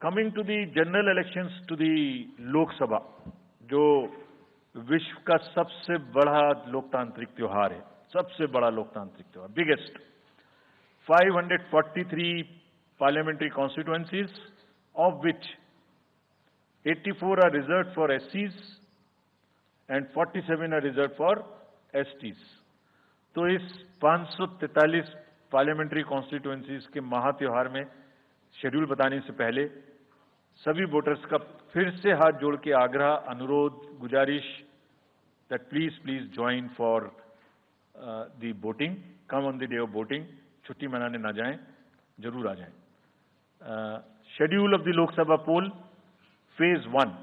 Coming to the general elections to the Lok Sabha, जो विश्व का सबसे बड़ा लोकतांत्रिक त्योहार है, सबसे बड़ा लोकतांत्रिक त्योहार, biggest, 543 parliamentary constituencies, of which 84 are reserved for SCs and 47 are reserved for STs. तो इस 543 पार्लियामेंट्री कॉन्स्टिट्यूएंसीज के महात्योहार में शेड्यूल बताने से पहले सभी वोटर्स का फिर से हाथ जोड़ के आग्रह, अनुरोध, गुजारिश that please join for the voting, come on the day of voting, छुट्टी मनाने ना जाएं, जरूर आ जाएं. Schedule of the Lok Sabha poll, phase 1.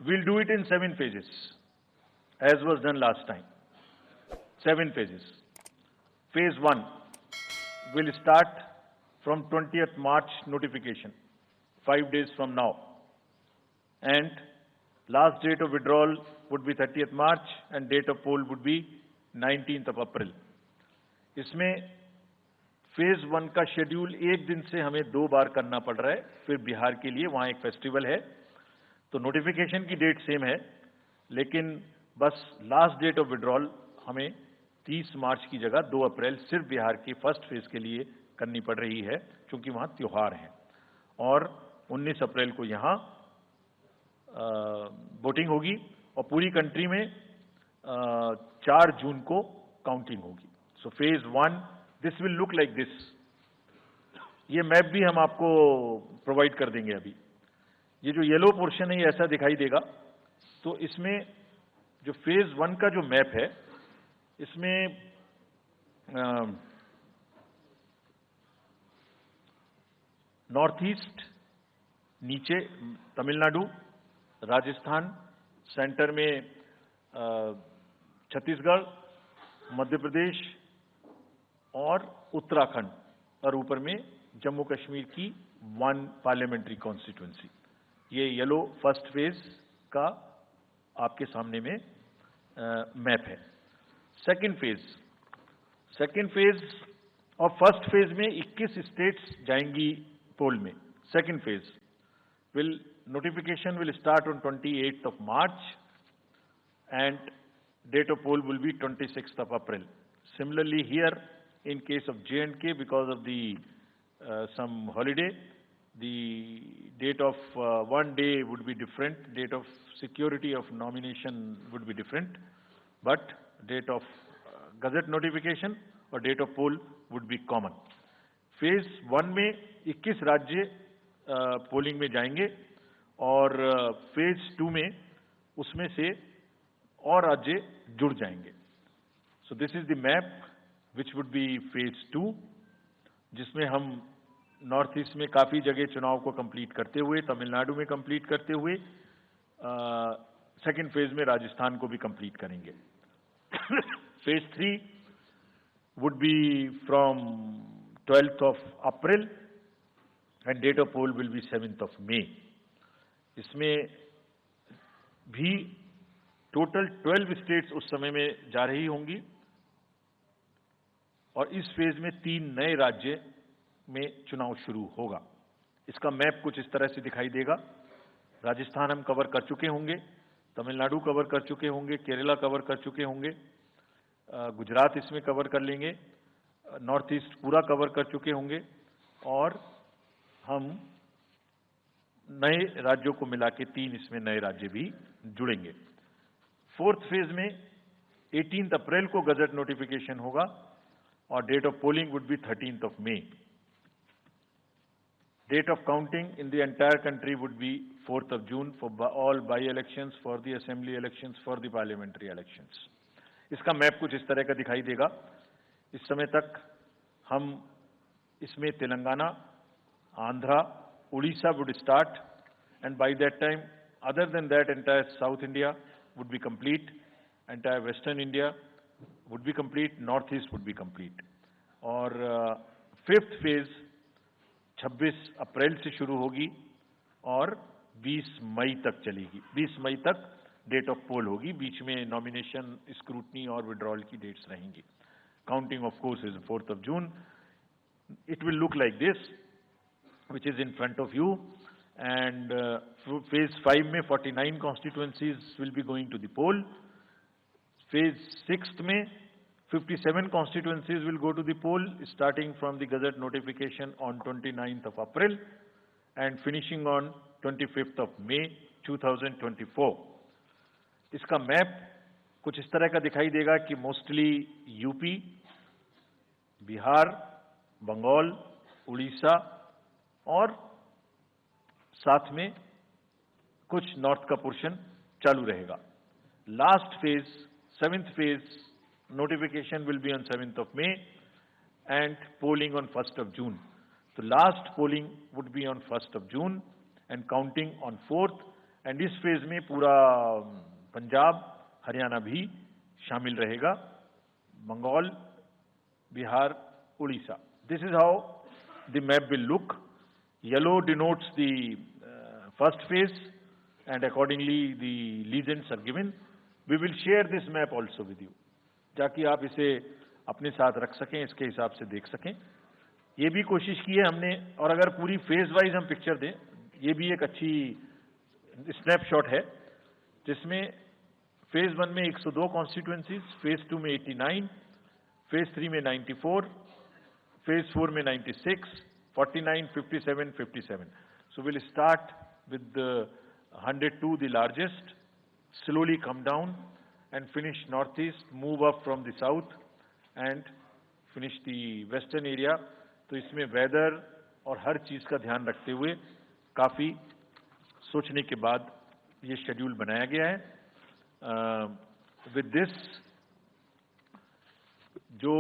We'll do it in 7 phases, as was done last time. 7 phases. Phase 1 will start from 20th March notification, 5 days from now. And last date of withdrawal would be 30th March and date of poll would be 19th of April. इसमें phase 1 का schedule एक दिन से हमें 2 बार करना पड़ रहा है. फिर बिहार के लिए वहां एक फेस्टिवल है, तो नोटिफिकेशन की डेट सेम है, लेकिन बस लास्ट डेट ऑफ विड्रॉल हमें 30 मार्च की जगह 2 अप्रैल सिर्फ बिहार की फर्स्ट फेज के लिए करनी पड़ रही है, क्योंकि वहां त्योहार है. और 19 अप्रैल को यहां वोटिंग होगी और पूरी कंट्री में 4 जून को काउंटिंग होगी. So phase 1 this will look like this. ये मैप भी हम आपको प्रोवाइड कर देंगे. अभी ये जो येलो पोर्शन है ये ऐसा दिखाई देगा. तो इसमें जो फेज 1 का जो मैप है, इसमें नॉर्थ ईस्ट, नीचे तमिलनाडु, राजस्थान, सेंटर में छत्तीसगढ़, मध्य प्रदेश और उत्तराखंड, और ऊपर में जम्मू कश्मीर की 1 पार्लियामेंट्री कॉन्स्टिट्यूएंसी. ये येलो फर्स्ट फेज का आपके सामने में मैप है. सेकंड फेज और फर्स्ट फेज में 21 स्टेट्स जाएंगी पोल में. Second phase notification will start on 28th of March and date of poll will be 26th of April. Similarly here, in case of J&K, because of the some holiday, the date of one day would be different, date of security of nomination would be different, but date of gazette notification or date of poll would be common. Phase 1 में 21 राज्य polling में जाएंगे और phase 2 में उसमें से और राज्य जुड़ जाएंगे. So this is the map which would be phase 2, जिसमें हम नॉर्थ ईस्ट में काफी जगह चुनाव को कंप्लीट करते हुए, तमिलनाडु में कंप्लीट करते हुए, सेकंड फेज में राजस्थान को भी कंप्लीट करेंगे. Phase 3 would be from 12th of April and date of poll will be 7th of May. इसमें भी टोटल 12 स्टेट्स उस समय में जा रही होंगी और इस फेज में 3 नए राज्य में चुनाव शुरू होगा. इसका मैप कुछ इस तरह से दिखाई देगा. राजस्थान हम कवर कर चुके होंगे, तमिलनाडु कवर कर चुके होंगे, केरला कवर कर चुके होंगे, गुजरात इसमें कवर कर लेंगे, नॉर्थ ईस्ट पूरा कवर कर चुके होंगे और हम नए राज्यों को मिला के 3 इसमें नए राज्य भी जुड़ेंगे. फोर्थ फेज में 18 अप्रैल को गजट नोटिफिकेशन होगा और date of polling would be 13th of May. Date of counting in the entire country would be 4th of June for all by-elections, for the assembly elections, for the parliamentary elections. इसका map कुछ इस तरह का दिखाई देगा. इस समय तक हम इसमें Telangana, Andhra, Orissa would start, and by that time, other than that, entire South India would be complete, entire Western India would be complete, North East would be complete. और फिफ्थ फेज 26 अप्रैल से शुरू होगी और 20 मई तक चलेगी. 20 मई तक डेट ऑफ पोल होगी. बीच में नॉमिनेशन, स्क्रूटनी और विड्रॉल की डेट्स रहेंगी. Counting of course is 4th of June. It will look like this. which is in front of you, and phase 5 में 49 constituencies will be going to the poll. Phase 6 में 57 constituencies will go to the poll, starting from the Gazette notification on 29th of April and finishing on 25th of May 2024. इसका map कुछ इस तरह का दिखाई देगा कि मोस्टली यूपी, बिहार, बंगाल, उड़ीसा और साथ में कुछ नॉर्थ का पोर्शन चालू रहेगा. Last phase, 7th phase, notification will be on 7th of May and polling on 1st of June. So last polling would be on 1st of June and counting on 4th. And इस phase में पूरा पंजाब, हरियाणा भी शामिल रहेगा, Bengal, Bihar, Orissa. This is how the map will look. Yellow denotes the first phase, and accordingly the legends are given. We will share this map also with you, ताकि आप इसे अपने साथ रख सकें, इसके हिसाब से देख सकें. ये भी कोशिश की है हमने, और अगर पूरी फेज वाइज हम पिक्चर दें, ये भी एक अच्छी स्नैपशॉट है, जिसमें फेज 1 में 102 कॉन्स्टिट्यूएंसीज, फेज 2 में 89, फेज 3 में 94, फेज 4 में 96, 49, 57, 57. So we'll start with the 102, the largest, slowly come down and finish northeast, move up from the south and finish the western area. तो इसमें वेदर और हर चीज का ध्यान रखते हुए काफी सोचने के बाद ये शेड्यूल बनाया गया है. विद दिस, जो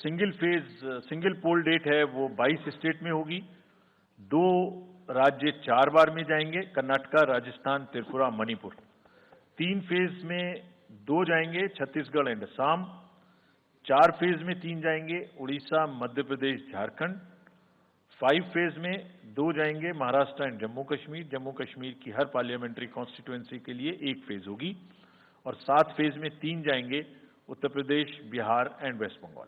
सिंगल पोल डेट है वो 22 स्टेट में होगी. 2 राज्य 4 बार में जाएंगे, कर्नाटका, राजस्थान, त्रिपुरा, मणिपुर. 3 फेज में 2 जाएंगे, छत्तीसगढ़ एंड असम. 4 फेज में 3 जाएंगे, उड़ीसा, मध्य प्रदेश, झारखंड. 5 फेज में 2 जाएंगे, महाराष्ट्र एंड जम्मू कश्मीर. जम्मू कश्मीर की हर पार्लियामेंट्री कॉन्स्टिट्यूएंसी के लिए 1 फेज होगी. और 7 फेज में 3 जाएंगे, उत्तर प्रदेश, बिहार एंड वेस्ट बंगाल.